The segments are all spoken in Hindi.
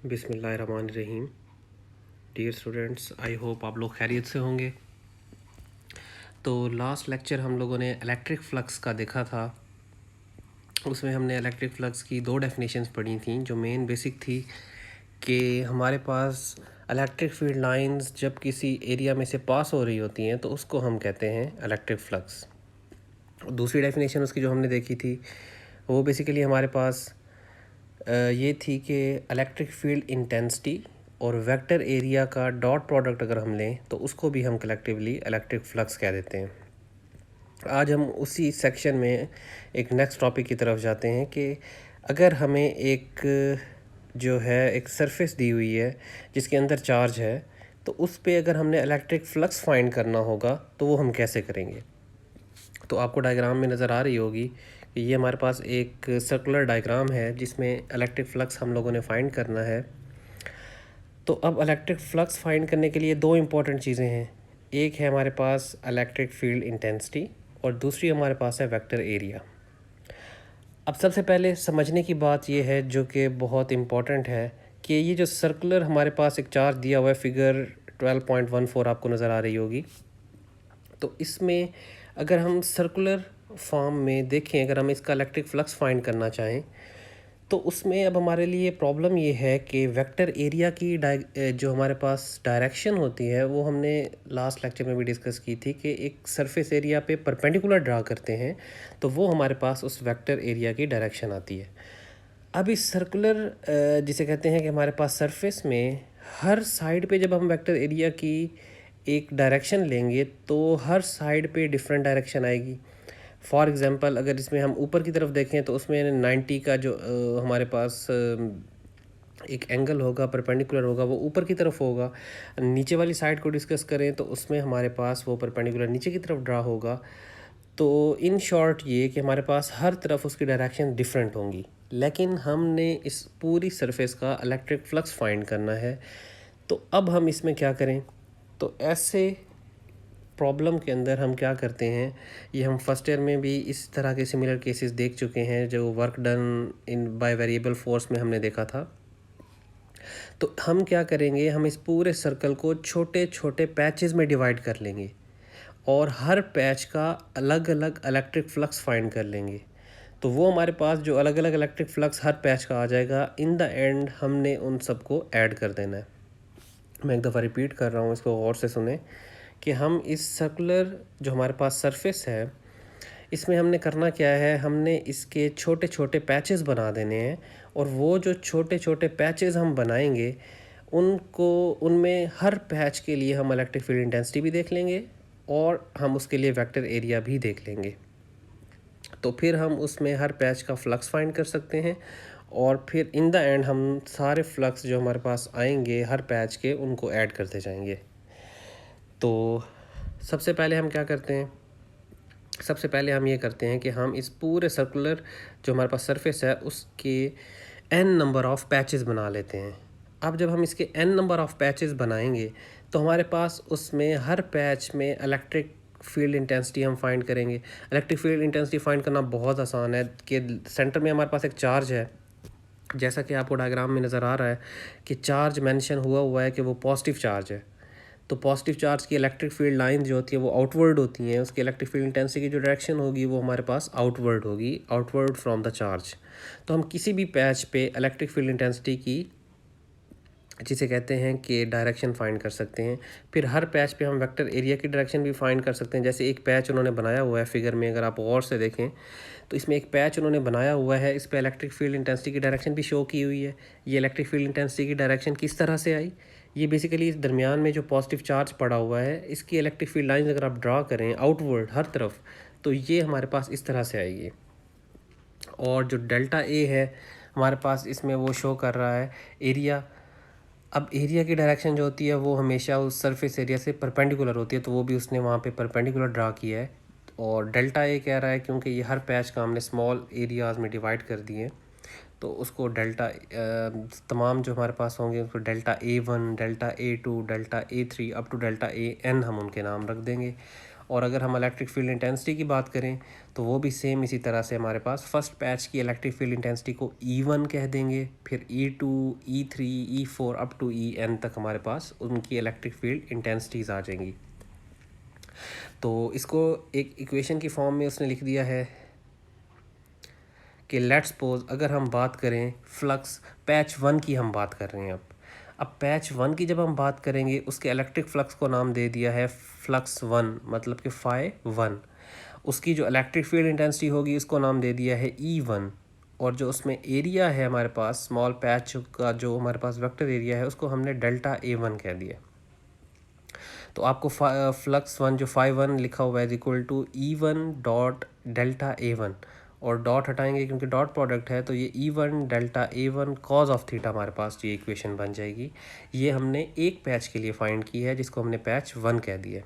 बिस्मिल्लाहिर्रहमानिर्रहीम। डियर स्टूडेंट्स, आई होप आप लोग खैरियत से होंगे। तो लास्ट लेक्चर हम लोगों ने इलेक्ट्रिक फ्लक्स का देखा था। उसमें हमने इलेक्ट्रिक फ्लक्स की दो डेफिनेशंस पढ़ी थी। जो मेन बेसिक थी कि हमारे पास इलेक्ट्रिक फील्ड लाइंस जब किसी एरिया में से पास हो रही होती हैं तो उसको हम कहते हैं इलेक्ट्रिक फ्लक्स। दूसरी डेफिनेशन उसकी जो हमने देखी थी वो बेसिकली हमारे पास ये थी कि इलेक्ट्रिक फील्ड इंटेंसिटी और वेक्टर एरिया का डॉट प्रोडक्ट अगर हम लें तो उसको भी हम कलेक्टिवली इलेक्ट्रिक फ्लक्स कह देते हैं। आज हम उसी सेक्शन में एक नेक्स्ट टॉपिक की तरफ जाते हैं कि अगर हमें एक सरफेस दी हुई है जिसके अंदर चार्ज है, तो उस पे अगर हमने इलेक्ट्रिक फ्लक्स फाइंड करना होगा तो वो हम कैसे करेंगे। तो आपको डायग्राम में नज़र आ रही होगी कि ये हमारे पास एक सर्कुलर डायग्राम है जिसमें इलेक्ट्रिक फ्लक्स हम लोगों ने फाइंड करना है। तो अब इलेक्ट्रिक फ्लक्स फाइंड करने के लिए दो इम्पॉर्टेंट चीज़ें हैं। एक है हमारे पास इलेक्ट्रिक फील्ड इंटेंसिटी और दूसरी हमारे पास है वेक्टर एरिया। अब सबसे पहले समझने की बात यह है जो कि बहुत इम्पॉर्टेंट है कि ये जो सर्कुलर हमारे पास एक चार्ज दिया हुआ है, फिगर 12.14 आपको नज़र आ रही होगी। तो इसमें अगर हम सर्कुलर फॉर्म में देखें, अगर हम इसका इलेक्ट्रिक फ्लक्स फाइंड करना चाहें तो उसमें अब हमारे लिए प्रॉब्लम ये है कि वेक्टर एरिया की जो हमारे पास डायरेक्शन होती है वो हमने लास्ट लेक्चर में भी डिस्कस की थी कि एक सरफेस एरिया पे परपेंडिकुलर ड्रा करते हैं तो वो हमारे पास उस वेक्टर एरिया की डायरेक्शन आती है। अब इस सर्कुलर जिसे कहते हैं कि हमारे पास सरफेस में हर साइड पे जब हम वेक्टर एरिया की एक डायरेक्शन लेंगे तो हर साइड पे डिफरेंट डायरेक्शन आएगी। फॉर एग्ज़ाम्पल अगर इसमें हम ऊपर की तरफ देखें तो उसमें 90 का जो हमारे पास एक एंगल होगा, परपेंडिकुलर होगा, वो ऊपर की तरफ होगा। नीचे वाली साइड को डिस्कस करें तो उसमें हमारे पास वो परपेंडिकुलर नीचे की तरफ ड्रा होगा। तो इन शॉर्ट ये कि हमारे पास हर तरफ उसकी डायरेक्शन डिफरेंट होंगी, लेकिन हमने इस पूरी सरफेस का इलेक्ट्रिक फ्लक्स फाइंड करना है। तो अब हम इसमें क्या करें, तो ऐसे प्रॉब्लम के अंदर हम क्या करते हैं, ये हम फर्स्ट ईयर में भी इस तरह के सिमिलर केसेस देख चुके हैं जो work done in by variable force में हमने देखा था। तो हम क्या करेंगे, हम इस पूरे सर्कल को छोटे छोटे पैचेस में डिवाइड कर लेंगे और हर पैच का अलग अलग इलेक्ट्रिक फ्लक्स फाइंड कर लेंगे। तो वो हमारे पास जो अलग अलग इलेक्ट्रिक फ्लक्स हर पैच का आ जाएगा, इन द एंड हमने उन सबको ऐड कर देना है। मैं एक दफ़ा रिपीट कर रहा हूँ, इसको गौर से सुने कि हम इस सर्कुलर जो हमारे पास सरफेस है इसमें हमने करना क्या है, हमने इसके छोटे छोटे पैचेस बना देने हैं और वो जो छोटे छोटे पैचेस हम बनाएंगे उनमें हर पैच के लिए हम इलेक्ट्रिक फील्ड इंटेंसिटी भी देख लेंगे और हम उसके लिए वेक्टर एरिया भी देख लेंगे। तो फिर हम उसमें हर पैच का फ्लक्स फाइंड कर सकते हैं और फिर इन द एंड हम सारे फ्लक्स जो हमारे पास आएंगे हर पैच के उनको ऐड करते जाएंगे। तो सबसे पहले हम क्या करते हैं, सबसे पहले हम ये करते हैं कि हम इस पूरे सर्कुलर जो हमारे पास सरफेस है उसके n नंबर ऑफ़ पैचेस बना लेते हैं। अब जब हम इसके n नंबर ऑफ़ पैचेस बनाएंगे तो हमारे पास उसमें हर पैच में इलेक्ट्रिक फील्ड इंटेंसिटी हम फाइंड करेंगे। इलेक्ट्रिक फील्ड इंटेंसिटी फाइंड करना बहुत आसान है कि सेंटर में हमारे पास एक चार्ज है, जैसा कि आपको डायग्राम में नज़र आ रहा है कि चार्ज मेंशन हुआ है कि वो पॉजिटिव चार्ज है। तो पॉजिटिव चार्ज की इलेक्ट्रिक फील्ड लाइन जो होती है वो आउटवर्ड होती हैं, उसकी इलेक्ट्रिक फील्ड इंटेंसिटी की जो डायरेक्शन होगी वो हमारे पास आउटवर्ड होगी, आउटवर्ड फ्रॉम द चार्ज। तो हम किसी भी पैच पे इलेक्ट्रिक फील्ड इंटेंसिटी की जिसे कहते हैं कि डायरेक्शन फाइंड कर सकते हैं। फिर हर पैच पे हम वेक्टर एरिया की डायरेक्शन भी फाइंड कर सकते हैं। जैसे एक पैच उन्होंने बनाया हुआ है फिगर में, अगर आप गौर से देखें तो इसमें एक पैच उन्होंने बनाया हुआ है, इस पे इलेक्ट्रिक फील्ड इंटेंसिटी की डायरेक्शन भी शो की हुई है। ये इलेक्ट्रिक फील्ड इंटेंसिटी की डायरेक्शन किस तरह से आई, ये बेसिकली इस दरमियान में जो पॉजिटिव चार्ज पड़ा हुआ है इसकी इलेक्ट्रिक फील्ड लाइन अगर आप ड्रा करें आउटवर्ड हर तरफ तो ये हमारे पास इस तरह से आएगी। और जो डेल्टा ए है हमारे पास इसमें वो शो कर रहा है एरिया। अब एरिया की डायरेक्शन जो होती है वो हमेशा उस सरफेस एरिया से परपेंडिकुलर होती है, तो वो भी उसने वहाँ पे परपेंडिकुलर ड्रा किया है। और डेल्टा ए कह रहा है क्योंकि ये हर पैच का हमने स्मॉल एरियाज़ में डिवाइड कर दिए तो उसको डेल्टा तमाम जो हमारे पास होंगे उसको delta A1, delta A2, delta A3 up to delta AN हम उनके नाम रख देंगे। और अगर हम इलेक्ट्रिक फील्ड इंटेंसिटी की बात करें तो वो भी सेम इसी तरह से हमारे पास फर्स्ट पैच की इलेक्ट्रिक फील्ड इंटेंसिटी को E1 कह देंगे, फिर E2, E3, E4 up to En तक हमारे पास उनकी इलेक्ट्रिक फील्ड इंटेंसिटीज़ आ जाएंगी। तो इसको एक इक्वेशन की फॉर्म में उसने लिख दिया है कि लेट्स सपोज अगर हम बात करें फ्लक्स पैच 1 की हम बात कर रहे हैं। अब पैच 1 की जब हम बात करेंगे उसके इलेक्ट्रिक फ्लक्स को नाम दे दिया है फ्लक्स 1, मतलब कि phi 1। उसकी जो इलेक्ट्रिक फील्ड इंटेंसिटी होगी उसको नाम दे दिया है E1, और जो उसमें एरिया है हमारे पास स्मॉल पैच का जो हमारे पास वेक्टर एरिया है उसको हमने डेल्टा A1 कह दिया। तो आपको फ्लक्स 1 जो phi 1 लिखा हुआ है equal to E1 dot delta A1, और डॉट हटाएंगे क्योंकि डॉट प्रोडक्ट है, तो ये E1 delta A1 cause of theta हमारे पास ये इक्वेशन बन जाएगी। ये हमने एक पैच के लिए फाइंड की है जिसको हमने पैच 1 कह दिया।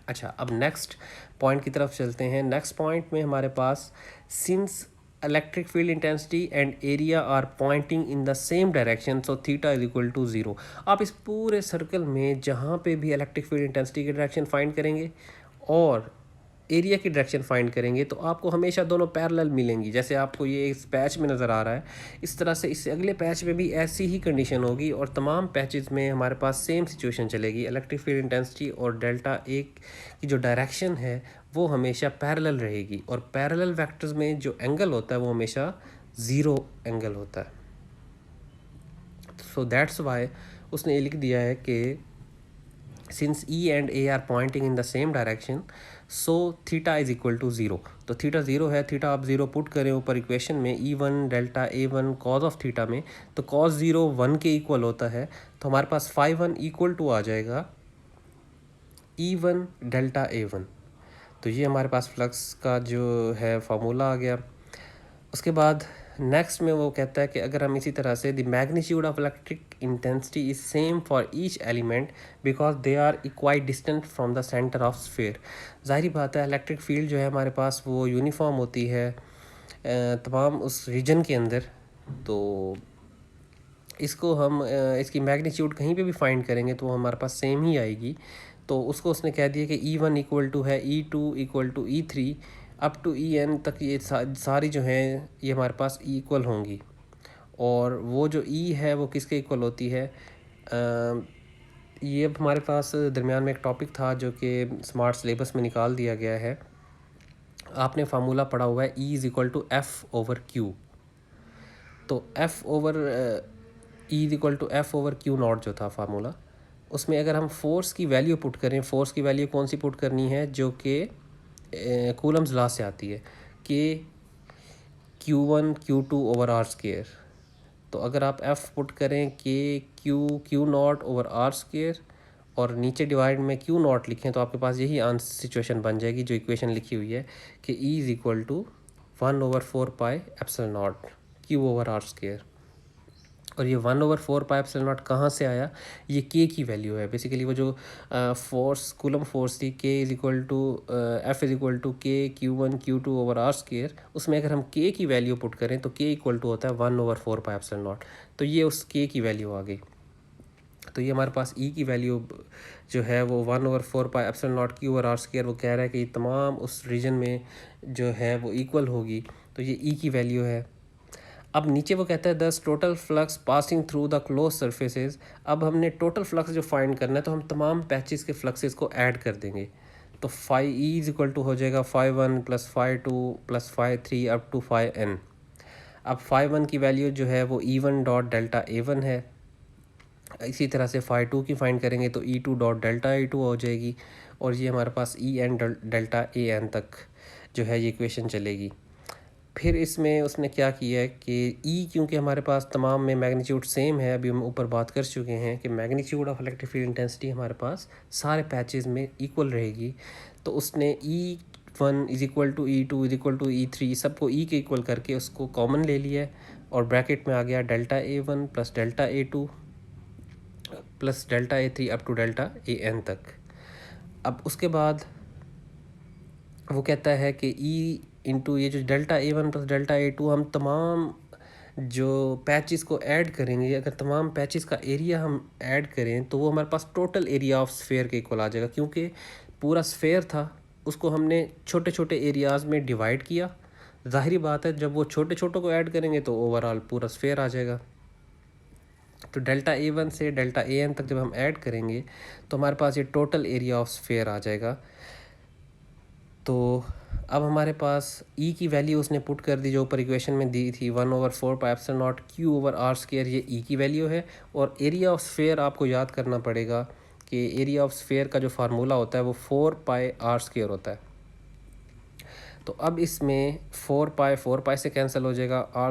अच्छा, अब नेक्स्ट पॉइंट की तरफ चलते हैं। नेक्स्ट पॉइंट में हमारे पास since electric field intensity and area are pointing in the same direction so theta is equal to 0। आप इस पूरे सर्कल में जहाँ पे भी इलेक्ट्रिक फील्ड इंटेंसिटी की डायरेक्शन फाइंड करेंगे और एरिया की डायरेक्शन फाइंड करेंगे तो आपको हमेशा दोनों पैरेलल मिलेंगी। जैसे आपको ये इस पैच में नज़र आ रहा है, इस तरह से इससे अगले पैच में भी ऐसी ही कंडीशन होगी और तमाम पैचेस में हमारे पास सेम सिचुएशन चलेगी। इलेक्ट्रिक फील्ड इंटेंसिटी और डेल्टा ए की जो डायरेक्शन है वो हमेशा पैरेलल रहेगी, और पैरेलल वेक्टर्स में जो एंगल होता है वो हमेशा ज़ीरो एंगल होता है। सो दैट्स वाई उसने ये लिख दिया है कि since E and A are pointing in the same direction so theta is equal to 0। तो थीटा 0 है, थीटा आप 0 पुट करें ऊपर इक्वेशन में E1 delta A1 cause of theta में, तो कॉस 0 1 के इक्वल होता है। तो हमारे पास phi 1 इक्वल टू आ जाएगा E1 डेल्टा A1। तो ये हमारे पास फ्लक्स का जो है फार्मूला आ गया। उसके बाद नेक्स्ट में वो कहता है कि अगर हम इसी तरह से the magnitude of electric intensity is same for each element because they are equidistant from the centre of sphere. ज़ाहिर बात है इलेक्ट्रिक फील्ड जो है हमारे पास वो यूनिफॉर्म होती है तमाम उस रीजन के अंदर। तो इसको हम इसकी मैग्नीट्यूड कहीं पे भी फाइंड करेंगे तो हमारे पास सेम ही आएगी। तो उसको उसने कह दिया कि E1 इक्वल टू है E2 equal to E3 up to En तक, ये सारी जो हैं ये हमारे पास इक्वल होंगी। और वो जो E है वो किसके इक्वल होती है, ये अब हमारे पास दरमियान में एक टॉपिक था जो कि स्मार्ट सिलेबस में निकाल दिया गया है। आपने फार्मूला पढ़ा हुआ है E is equal to F/Q। तो E is equal to F/Q0 जो था फार्मूला, उसमें अगर हम फोर्स की वैल्यू पुट करें, फोर्स की वैल्यू कौन सी पुट करनी है जो कि कूलम्स लॉ से आती है कि Q1 Q2 over are square. तो अगर आप F पुट करें कि Q0 ओवर आर स्क्वायर और नीचे डिवाइड में Q0 लिखें तो आपके पास यही आंसर सिचुएशन बन जाएगी जो इक्वेशन लिखी हुई है कि E is equal to 1/4πε0 Q over are square. और ये 1/4πε0 कहाँ से आया, ये K की वैल्यू है। बेसिकली वो जो फोर्स कूलम फोर्स थी K is equal to F is equal to K Q1 Q2 over are square, उसमें अगर हम K की वैल्यू पुट करें तो K इक्वल टू होता है 1/4πε0। तो ये उस K की वैल्यू आ गई। तो ये हमारे पास E की वैल्यू जो है वो 1/4πε0 Q ओवर आर स्क्वायर, वो कह रहा है कि तमाम उस रीजन में जो है वो इक्वल होगी। तो ये E की वैल्यू है। अब नीचे वो कहता है दस total flux passing through the close surfaces. अब हमने टोटल फ्लक्स जो फाइंड करना है तो हम तमाम पैचेस के फ्लक्सेस को ऐड कर देंगे। तो phi E is equal to हो जाएगा phi 1 plus phi 2 plus phi 3 up to phi n। अब phi 1 की वैल्यू जो है वो E1 डॉट डेल्टा A1 है। इसी तरह से phi 2 की फाइंड करेंगे तो E2 डॉट डेल्टा A2 हो जाएगी, और ये हमारे पास En डेल्टा AN तक जो है ये इक्वेशन चलेगी। फिर इसमें उसने क्या किया है कि E क्योंकि हमारे पास तमाम में मैग्नीट्यूड सेम है, अभी हम ऊपर बात कर चुके हैं कि magnitude of electric field intensity हमारे पास सारे पैचेस में इक्वल रहेगी। तो उसने E1 is equal to E2 is equal to E3 सबको E के इक्वल करके उसको कॉमन ले लिया है, और ब्रैकेट में आ गया delta A1 plus delta A2 plus delta A3 up to delta AN तक। अब उसके बाद वो कहता है कि E इंटू ये जो delta A1 plus delta A2 हम तमाम जो पैचेस को ऐड करेंगे, अगर तमाम पैचेस का एरिया हम ऐड करें तो वो हमारे पास टोटल एरिया ऑफ स्फीयर के इक्वल आ जाएगा, क्योंकि पूरा स्फेयर था उसको हमने छोटे छोटे एरियाज़ में डिवाइड किया। ज़ाहिरी बात है जब वो छोटे छोटों को ऐड करेंगे तो ओवरऑल पूरा स्फेयर आ जाएगा। तो डेल्टा A1 से डेल्टा AN तक जब हम ऐड करेंगे तो हमारे पास ये टोटल एरिया ऑफ स्फेयर आ जाएगा। तो अब हमारे पास E की वैल्यू उसने पुट कर दी जो ऊपर इक्वेशन में दी थी 1/4πε0 Q/r², ये E की वैल्यू है। और एरिया ऑफ स्फेयर आपको याद करना पड़ेगा कि एरिया ऑफ स्फेयर का जो फार्मूला होता है वो 4πr² होता है। तो अब इसमें 4π से कैंसिल हो जाएगा,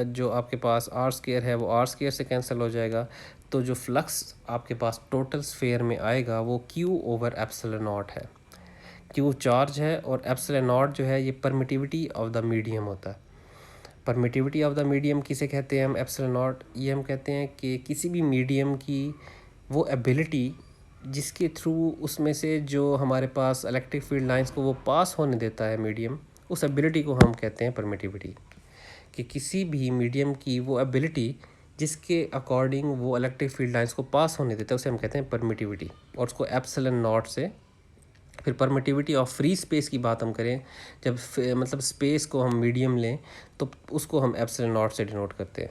जो आपके पास r² है वो r² से कैंसिल हो जाएगा। तो जो फ्लक्स आपके पास टोटल स्फेयर में आएगा वो Q/ε0 है। Q चार्ज है और ε0 जो है ये परमिटिविटी ऑफ द मीडियम होता है। परमिटिविटी ऑफ द मीडियम किसे कहते हैं हम? ε0 ये हम कहते हैं कि किसी भी मीडियम की वो एबिलिटी जिसके थ्रू उसमें से जो हमारे पास इलेक्ट्रिक फील्ड लाइंस को वो पास होने देता है मीडियम, उस एबिलिटी को हम कहते हैं परमिटिविटी। कि किसी भी मीडियम की वो एबिलिटी जिसके अकॉर्डिंग वो इलेक्ट्रिक फील्ड लाइंस को पास होने देता है उसे हम कहते हैं परमिटिविटी। और उसको ε0 से, फिर परमिटिविटी ऑफ फ्री स्पेस की बात हम करें, जब मतलब स्पेस को हम मीडियम लें तो उसको हम ε0 से डिनोट करते हैं।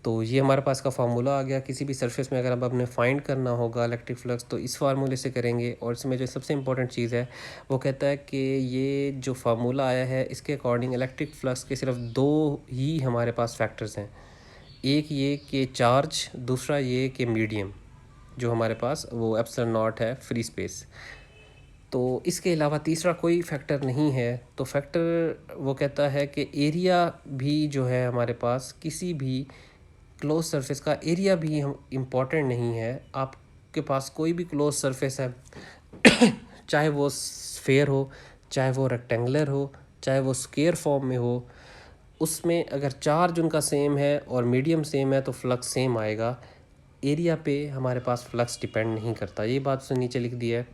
तो ये हमारे पास का फार्मूला आ गया। किसी भी सरफेस में अगर अब हमने फाइंड करना होगा इलेक्ट्रिक फ्लक्स तो इस फार्मूले से करेंगे। और इसमें जो सबसे इम्पोर्टेंट चीज़ है वो कहता है कि ये जो फार्मूला आया है इसके अकॉर्डिंग इलेक्ट्रिक फ्लक्स के सिर्फ दो ही हमारे पास फैक्टर्स हैं। एक ये कि चार्ज, दूसरा ये कि मीडियम जो हमारे पास वो ε0 है फ्री स्पेस। तो इसके अलावा तीसरा कोई फैक्टर नहीं है। तो फैक्टर वो कहता है कि एरिया भी जो है हमारे पास, किसी भी क्लोज सरफेस का एरिया भी हम इम्पॉर्टेंट नहीं है। आपके पास कोई भी क्लोज सरफेस है चाहे वो स्फेयर हो, चाहे वो रेक्टेंगुलर हो, चाहे वो स्क्वायर फॉर्म में हो, उसमें अगर चार्ज उनका सेम है और मीडियम सेम है तो फ्लक्स सेम आएगा। एरिया पे हमारे पास फ्लक्स डिपेंड नहीं करता। ये बात उसने नीचे लिख दी है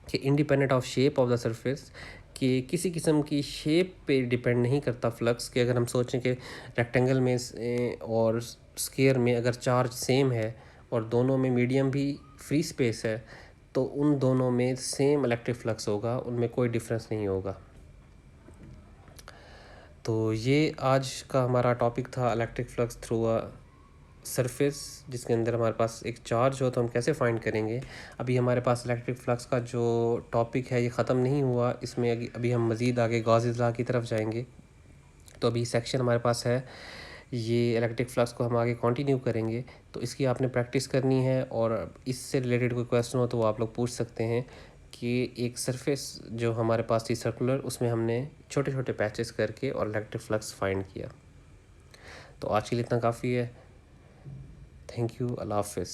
कि independent of shape of the surface, कि किसी किस्म की शेप पे डिपेंड नहीं करता फ्लक्स। कि अगर हम सोचें कि रेक्टेंगल में और स्क्वायर में अगर चार्ज सेम है और दोनों में मीडियम भी फ्री स्पेस है तो उन दोनों में सेम इलेक्ट्रिक फ्लक्स होगा, उनमें कोई डिफरेंस नहीं होगा। तो ये आज का हमारा टॉपिक था electric flux through a surface जिसके अंदर हमारे पास एक चार्ज हो तो हम कैसे फाइंड करेंगे। अभी हमारे पास इलेक्ट्रिक फ्लक्स का जो टॉपिक है ये ख़त्म नहीं हुआ, इसमें अभी हम मज़ीद आगे गॉस लॉ की तरफ जाएंगे। तो अभी सेक्शन हमारे पास है, ये इलेक्ट्रिक फ्लक्स को हम आगे कंटिन्यू करेंगे। तो इसकी आपने प्रैक्टिस करनी है और इससे रिलेटेड कोई क्वेश्चन हो तो वो आप लोग पूछ सकते हैं कि एक सरफेस जो हमारे पास थी सर्कुलर, उसमें हमने छोटे छोटे पैचेस करके और इलेक्ट्रिक फ्लक्स फाइंड किया। तो आज के लिए इतना काफ़ी है। थैंक यू, अल्लाह हाफ़िज़।